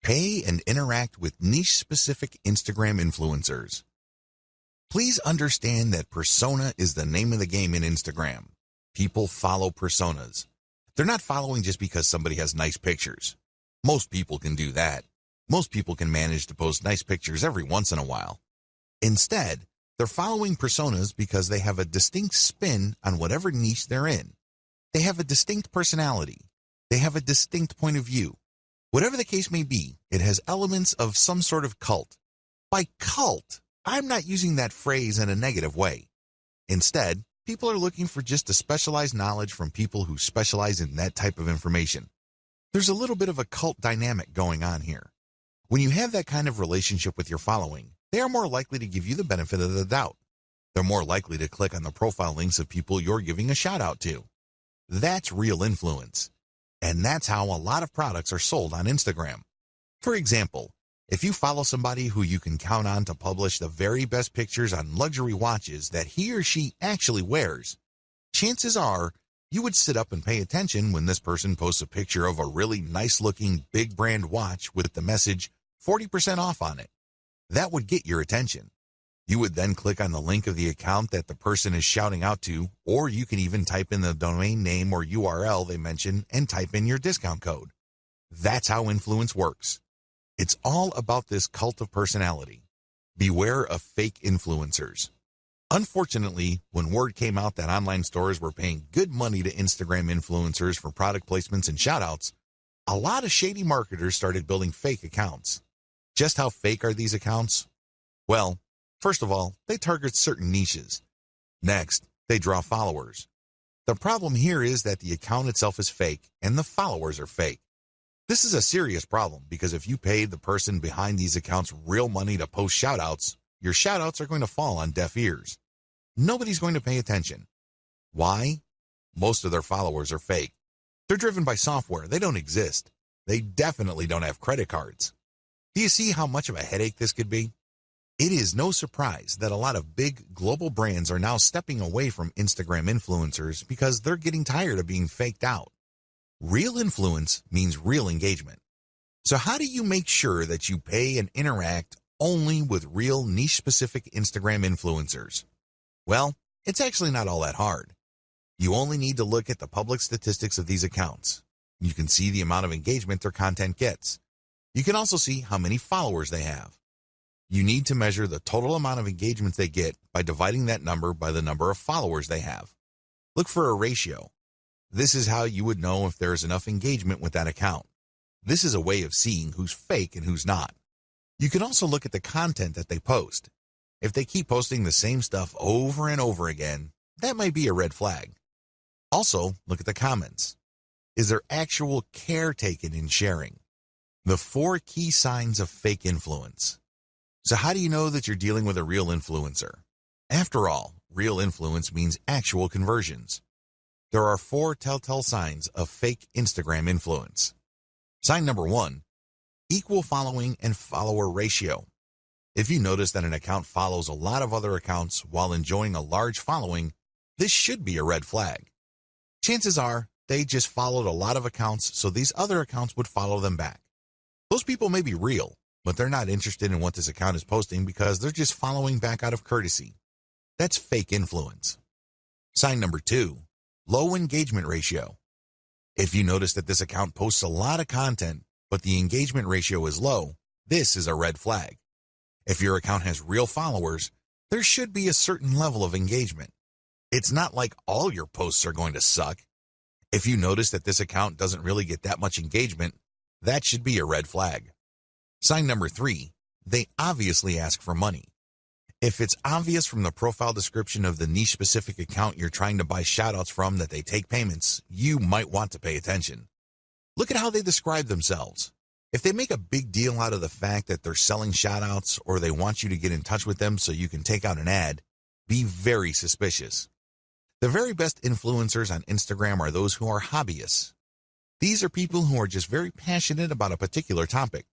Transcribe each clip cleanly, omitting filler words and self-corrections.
Pay and interact with niche-specific Instagram influencers. Please understand that persona is the name of the game in Instagram. People follow personas. They're not following just because somebody has nice pictures. Most people can do that. Most people can manage to post nice pictures every once in a while. Instead, they're following personas because they have a distinct spin on whatever niche they're in. They have a distinct personality. They have a distinct point of view. Whatever the case may be, it has elements of some sort of cult. By cult, I'm not using that phrase in a negative way. Instead, people are looking for just a specialized knowledge from people who specialize in that type of information. There's a little bit of a cult dynamic going on here. When you have that kind of relationship with your following, they are more likely to give you the benefit of the doubt. They're more likely to click on the profile links of people you're giving a shout out to. That's real influence. And that's how a lot of products are sold on Instagram. For example, if you follow somebody who you can count on to publish the very best pictures on luxury watches that he or she actually wears, chances are you would sit up and pay attention when this person posts a picture of a really nice-looking big brand watch with the message 40% off on it. That would get your attention. You would then click on the link of the account that the person is shouting out to, or you can even type in the domain name or URL they mention and type in your discount code. That's how influence works. It's all about this cult of personality. Beware of fake influencers. Unfortunately, when word came out that online stores were paying good money to Instagram influencers for product placements and shoutouts, a lot of shady marketers started building fake accounts. Just how fake are these accounts? Well, first of all, they target certain niches. Next, they draw followers. The problem here is that the account itself is fake and the followers are fake. This is a serious problem because if you paid the person behind these accounts real money to post shoutouts, your shoutouts are going to fall on deaf ears. Nobody's going to pay attention. Why? Most of their followers are fake. They're driven by software. They don't exist. They definitely don't have credit cards. Do you see how much of a headache this could be? It is no surprise that a lot of big global brands are now stepping away from Instagram influencers because they're getting tired of being faked out. Real influence means real engagement. So how do you make sure that you pay and interact only with real niche-specific Instagram influencers? Well, it's actually not all that hard. You only need to look at the public statistics of these accounts. You can see the amount of engagement their content gets. You can also see how many followers they have. You need to measure the total amount of engagement they get by dividing that number by the number of followers they have. Look for a ratio. This is how you would know if there is enough engagement with that account. This is a way of seeing who's fake and who's not. You can also look at the content that they post. If they keep posting the same stuff over and over again, that might be a red flag. Also, look at the comments. Is there actual care taken in sharing? The 4 key signs of fake influence. So how do you know that you're dealing with a real influencer? After all, real influence means actual conversions. There are 4 telltale signs of fake Instagram influence. Sign number 1, equal following and follower ratio. If you notice that an account follows a lot of other accounts while enjoying a large following, this should be a red flag. Chances are they just followed a lot of accounts, so these other accounts would follow them back. Those people may be real, but they're not interested in what this account is posting because they're just following back out of courtesy. That's fake influence. Sign number 2, low engagement ratio. If you notice that this account posts a lot of content, but the engagement ratio is low, this is a red flag. If your account has real followers, there should be a certain level of engagement. It's not like all your posts are going to suck. If you notice that this account doesn't really get that much engagement, that should be a red flag. Sign number 3, they obviously ask for money. If it's obvious from the profile description of the niche-specific account you're trying to buy shoutouts from that they take payments, you might want to pay attention. Look at how they describe themselves. If they make a big deal out of the fact that they're selling shoutouts or they want you to get in touch with them so you can take out an ad, be very suspicious. The very best influencers on Instagram are those who are hobbyists. These are people who are just very passionate about a particular topic.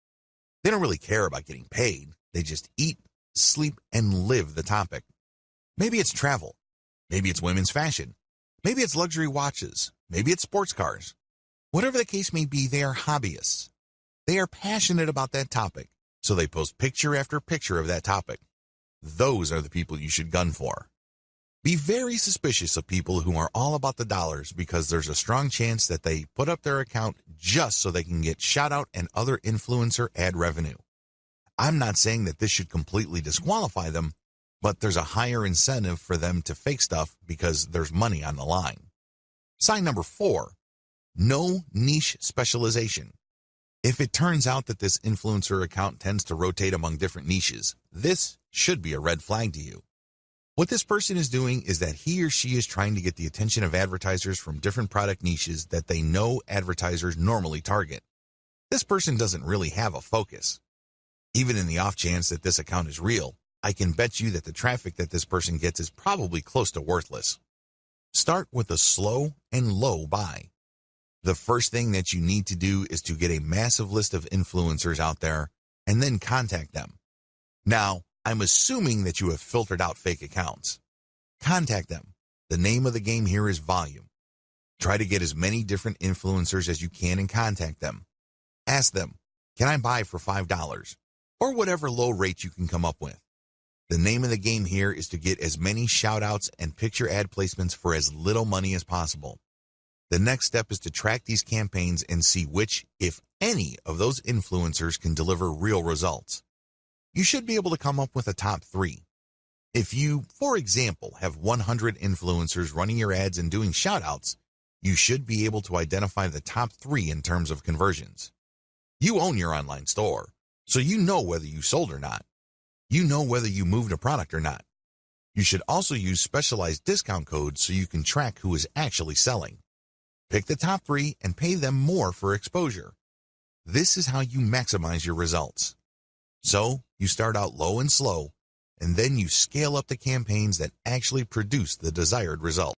They don't really care about getting paid. They just eat, sleep, and live the topic. Maybe it's travel. Maybe it's women's fashion. Maybe it's luxury watches. Maybe it's sports cars. Whatever the case may be, they are hobbyists. They are passionate about that topic, so they post picture after picture of that topic. Those are the people you should gun for. Be very suspicious of people who are all about the dollars, because there's a strong chance that they put up their account just so they can get shout out and other influencer ad revenue. I'm not saying that this should completely disqualify them, but there's a higher incentive for them to fake stuff because there's money on the line. Sign number 4, no niche specialization. If it turns out that this influencer account tends to rotate among different niches, this should be a red flag to you. What this person is doing is that he or she is trying to get the attention of advertisers from different product niches that they know advertisers normally target. This person doesn't really have a focus. Even in the off chance that this account is real, I can bet you that the traffic that this person gets is probably close to worthless. Start with a slow and low buy. The first thing that you need to do is to get a massive list of influencers out there and then contact them. Now, I'm assuming that you have filtered out fake accounts. Contact them. The name of the game here is volume. Try to get as many different influencers as you can and contact them. Ask them, can I buy for $5? Or whatever low rate you can come up with. The name of the game here is to get as many shout-outs and picture ad placements for as little money as possible. The next step is to track these campaigns and see which, if any, of those influencers can deliver real results. You should be able to come up with a top 3. If you, for example, have 100 influencers running your ads and doing shout-outs, you should be able to identify the top 3 in terms of conversions. You own your online store, so you know whether you sold or not. You know whether you moved a product or not. You should also use specialized discount codes so you can track who is actually selling. Pick the top 3 and pay them more for exposure. This is how you maximize your results. So, you start out low and slow, and then you scale up the campaigns that actually produce the desired result.